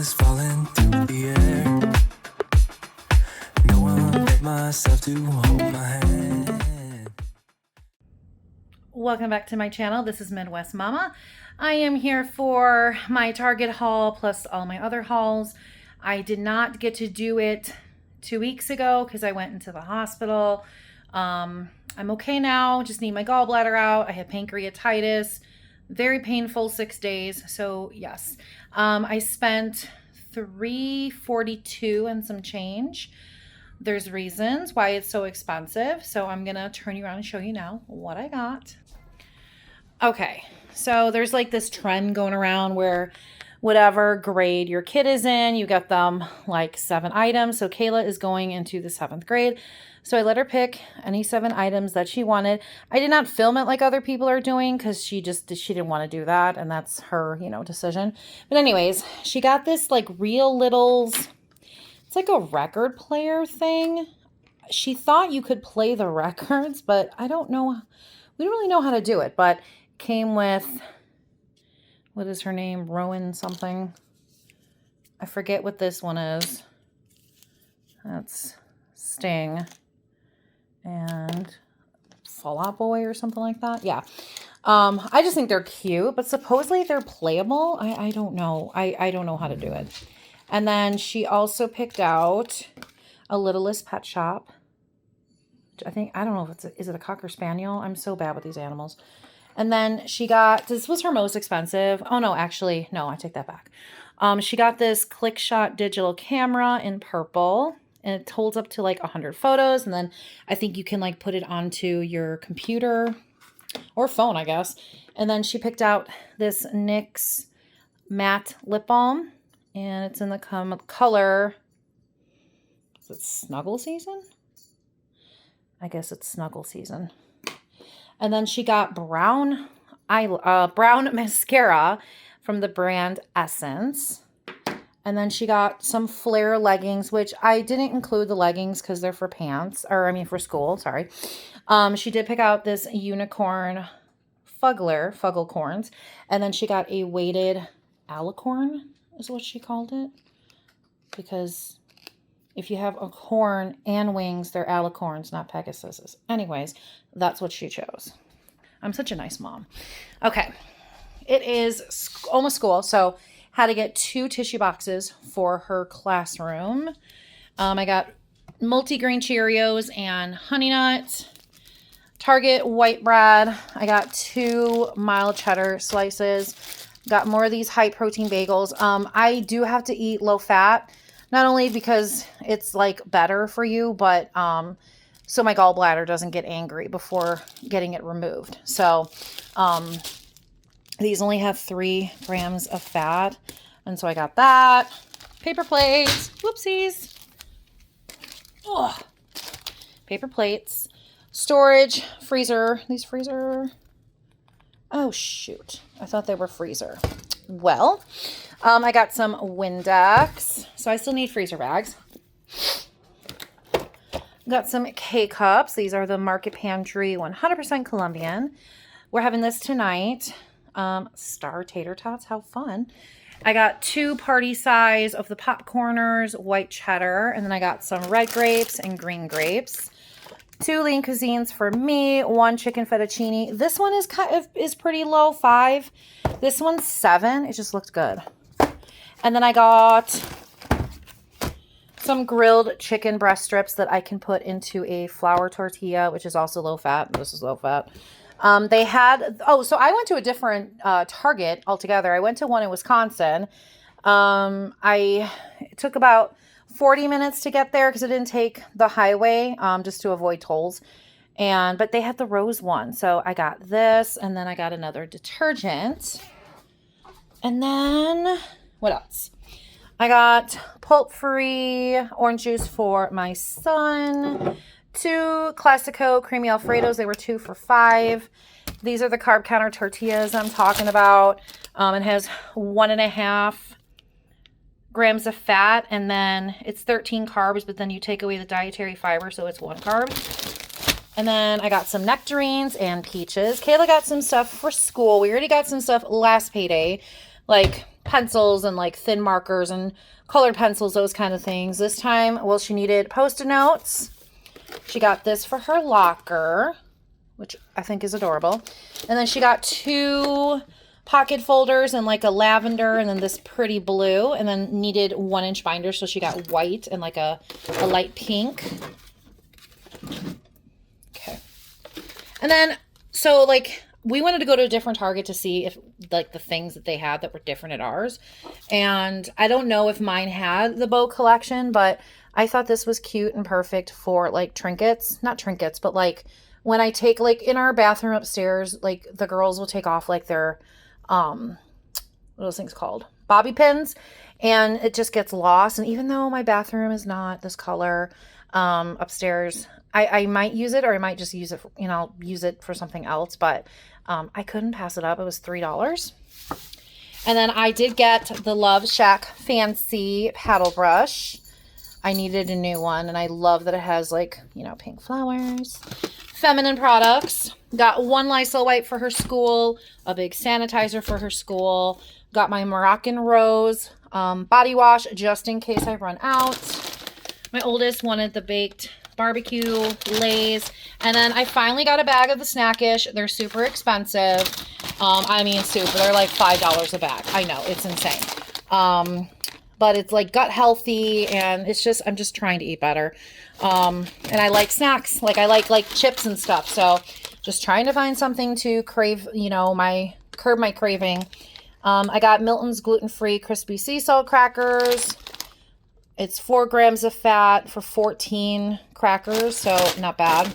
is falling through the air. No one but myself to hold my hand. Welcome back to my channel. This is Midwest Mama. I am here for my Target haul plus all my other hauls. I did not get to do it 2 weeks ago because I went into the hospital. I'm okay now, just need my gallbladder out. I had pancreatitis, very painful 6 days. So yes, I spent $342 and some change. There's reasons why it's so expensive. So I'm gonna turn you around and show you now what I got. Okay, so there's like this trend going around where whatever grade your kid is in, you get them like 7 items. So Kayla is going into the 7th grade. So I let her pick any 7 items that she wanted. I did not film it like other people are doing because she didn't want to do that. And that's her, decision. But anyways, she got this like Real Littles. It's like a record player thing. She thought you could play the records, but I don't know. We don't really know how to do it, but came with, what is her name? Rowan something. I forget what this one is. That's Sting and Fall Out Boy or something like that. Yeah. I just think they're cute, but supposedly they're playable. I don't know. I don't know how to do it. And then she also picked out a Littlest Pet Shop. I don't know if is it a Cocker Spaniel? I'm so bad with these animals. And then she got, this was her most expensive. Oh no, actually, no, I take that back. She got this ClickShot digital camera in purple, and it holds up to like 100 photos. And then I think you can like put it onto your computer or phone, I guess. And then she picked out this NYX matte lip balm, and it's in the color, is it Snuggle Season? I guess it's Snuggle Season. And then she got brown mascara from the brand Essence. And then she got some flare leggings, which I didn't include the leggings because they're for for school, sorry. She did pick out this unicorn Fugglecorns. And then she got a weighted alicorn, is what she called it. Because if you have a horn and wings, they're alicorns, not Pegasuses. Anyways, that's what she chose. I'm such a nice mom. Okay, it is almost school, so had to get 2 tissue boxes for her classroom. I got multi-grain Cheerios and Honey Nut. Target white bread. I got 2 mild cheddar slices. Got more of these high protein bagels. I do have to eat low fat. Not only because it's like better for you, but so my gallbladder doesn't get angry before getting it removed. So these only have 3 grams of fat. And so I got that. Paper plates. Whoopsies. Oh, paper plates. Storage. Freezer. These freezer. Oh, shoot. I thought they were freezer. Well, I got some Windex, so I still need freezer bags. Got some K-Cups. These are the Market Pantry 100% Colombian. We're having this tonight. Star tater tots. How fun. I got 2 party size of the popcorners, white cheddar, and then I got some red grapes and green grapes. 2 lean cuisines for me, 1 chicken fettuccine. This one is pretty low, 5. This one's 7. It just looked good. And then I got some grilled chicken breast strips that I can put into a flour tortilla, which is also low fat. This is low fat. So I went to a different Target altogether. I went to one in Wisconsin. It took about 40 minutes to get there because I didn't take the highway just to avoid tolls. But they had the rose one. So I got this, and then I got another detergent. And then what else? I got pulp-free orange juice for my son. 2 Classico Creamy Alfredos. They were 2 for $5. These are the carb counter tortillas I'm talking about. It has 1.5 grams of fat, and then it's 13 carbs, but then you take away the dietary fiber, so it's 1 carb. And then I got some nectarines and peaches. Kayla got some stuff for school. We already got some stuff last payday, like pencils and like thin markers and colored pencils, those kind of things. This time, well, she needed Post-it notes. She got this for her locker, which I think is adorable. And then she got 2 pocket folders and like a lavender and then this pretty blue, and then needed 1-inch binders. So she got white and like a light pink. Okay. And then, so like, we wanted to go to a different Target to see if like the things that they had that were different at ours. And I don't know if mine had the bow collection, but I thought this was cute and perfect for like trinkets. Not trinkets, but like when I take like in our bathroom upstairs, like the girls will take off like their, what are those things called? Bobby pins. And it just gets lost. And even though my bathroom is not this color, upstairs, I might use it, or I might just use it, for, use it for something else. But I couldn't pass it up. It was $3. And then I did get the Love Shack Fancy paddle brush. I needed a new one, and I love that it has like, pink flowers. Feminine products. Got 1 Lysol wipe for her school, a big sanitizer for her school. Got my Moroccan Rose body wash just in case I run out. My oldest wanted the baked barbecue Lay's, and then I finally got a bag of the Snackish. They're super expensive. I mean, super. They're like $5 a bag. I know, it's insane. But it's like gut healthy, and it's just, I'm just trying to eat better. And I like snacks. Like I like chips and stuff. So just trying to find something to crave, curb my craving. I got Milton's gluten-free crispy sea salt crackers. It's 4 grams of fat for 14 crackers, so not bad.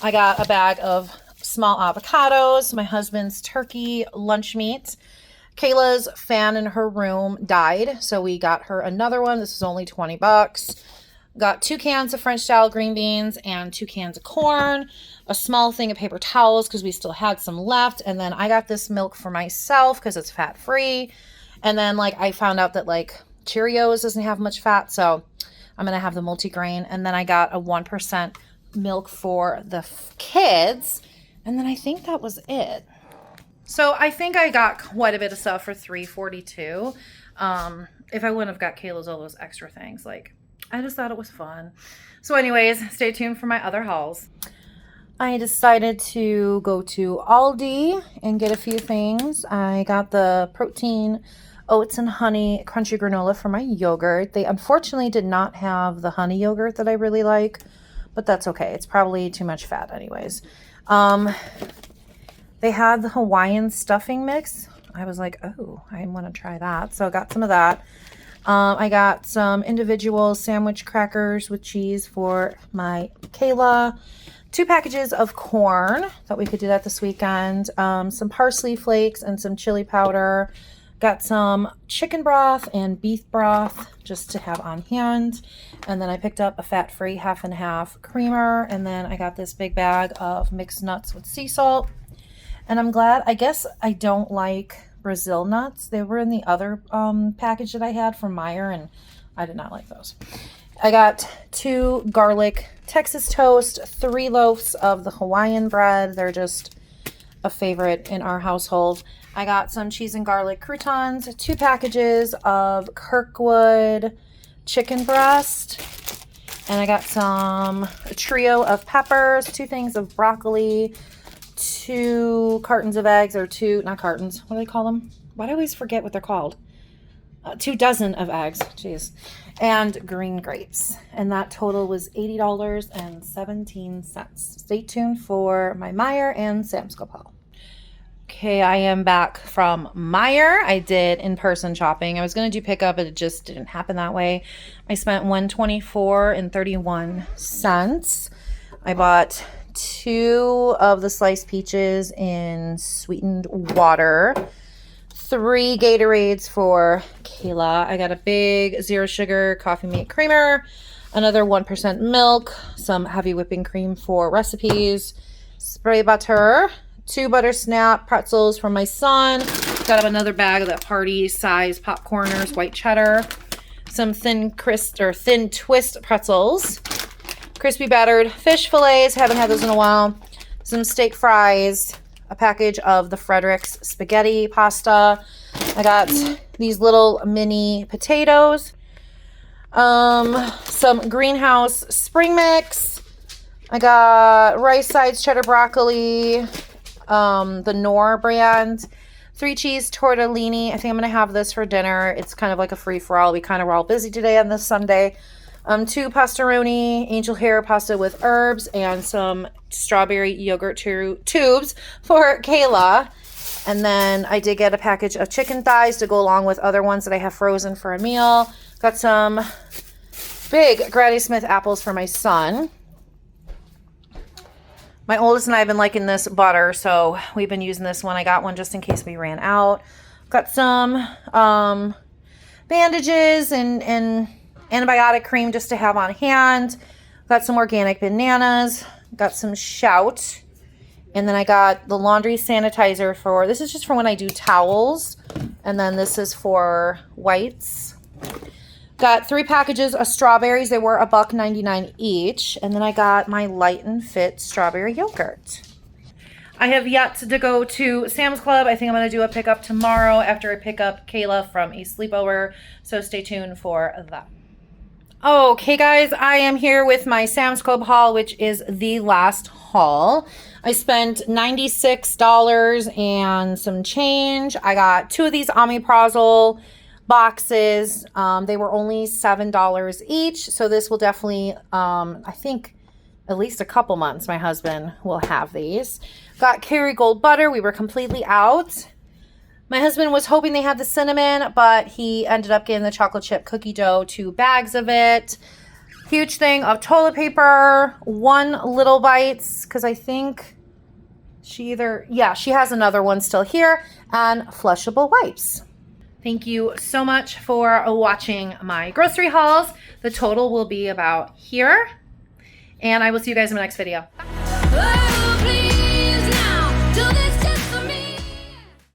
I got a bag of small avocados, my husband's turkey lunch meat. Kayla's fan in her room died, so we got her another one. This is only 20 bucks. Got 2 cans of French style green beans and 2 cans of corn, a small thing of paper towels because we still had some left. And then I got this milk for myself because it's fat free. And then like I found out that like Cheerios doesn't have much fat, so I'm going to have the multigrain. And then I got a 1% milk for the kids. And then I think that was it. So I think I got quite a bit of stuff for $3.42. If I wouldn't have got Kayla's all those extra things, like I just thought it was fun. So anyways, stay tuned for my other hauls. I decided to go to Aldi and get a few things. I got the protein oats and honey crunchy granola for my yogurt. They unfortunately did not have the honey yogurt that I really like, but that's okay. It's probably too much fat anyways. They had the Hawaiian stuffing mix. I was like, oh, I want to try that. So I got some of that. I got some individual sandwich crackers with cheese for my Kayla. 2 packages of corn. Thought we could do that this weekend. Some parsley flakes and some chili powder. Got some chicken broth and beef broth just to have on hand. And then I picked up a fat-free half and half creamer. And then I got this big bag of mixed nuts with sea salt. And I'm glad. I guess I don't like Brazil nuts. They were in the other package that I had from Meijer, and I did not like those. I got 2 garlic Texas toast, 3 loaves of the Hawaiian bread. They're just a favorite in our household. I got some cheese and garlic croutons, 2 packages of Kirkwood chicken breast, and I got a trio of peppers, 2 things of broccoli, 2 cartons of eggs, or 2, not cartons, what do they call them? Why do I always forget what they're called? 2 dozen of eggs, jeez, and green grapes. And that total was $80.17. Stay tuned for my Meijer and Sam's Club haul. Okay, I am back from Meijer. I did in-person shopping. I was going to do pickup, but it just didn't happen that way. I spent $124.31. I bought 2 of the sliced peaches in sweetened water, 3 Gatorades for Kayla. I got a big 0 sugar coffee mate creamer, another 1% milk, some heavy whipping cream for recipes, spray butter, 2 butter snap pretzels for my son. Got another bag of the party size popcorners, white cheddar, some thin twist pretzels, crispy battered fish fillets, haven't had those in a while, some steak fries, a package of the Frederick's spaghetti pasta, I got these little mini potatoes, some greenhouse spring mix. I got rice sides, cheddar broccoli, the Knorr brand, 3 cheese tortellini. I think I'm going to have this for dinner. It's kind of like a free-for-all. We kind of were all busy today on this Sunday. 2 pastaroni, angel hair pasta with herbs, and some strawberry yogurt tubes for Kayla. And then I did get a package of chicken thighs to go along with other ones that I have frozen for a meal. Got some big Granny Smith apples for my son. My oldest and I have been liking this butter, so we've been using this one. I got one just in case we ran out. Got some bandages and antibiotic cream just to have on hand. Got some organic bananas. Got some Shout. And then I got the laundry sanitizer for, this is just for when I do towels. And then this is for whites. Got 3 packages of strawberries. They were $1.99 each. And then I got my Light and Fit strawberry yogurt. I have yet to go to Sam's Club. I think I'm going to do a pickup tomorrow after I pick up Kayla from a sleepover. So stay tuned for that. Okay, guys, I am here with my Sam's Club haul, which is the last haul. I spent $96 and some change. I got 2 of these omeprazole boxes. They were only $7 each, so this will definitely, I think, at least a couple months my husband will have these. Got Kerrygold butter. We were completely out. My husband was hoping they had the cinnamon, but he ended up getting the chocolate chip cookie dough, 2 bags of it. Huge thing of toilet paper, 1 Little Bites, because I think she has another one still here, and flushable wipes. Thank you so much for watching my grocery hauls. The total will be about here, and I will see you guys in my next video. Bye.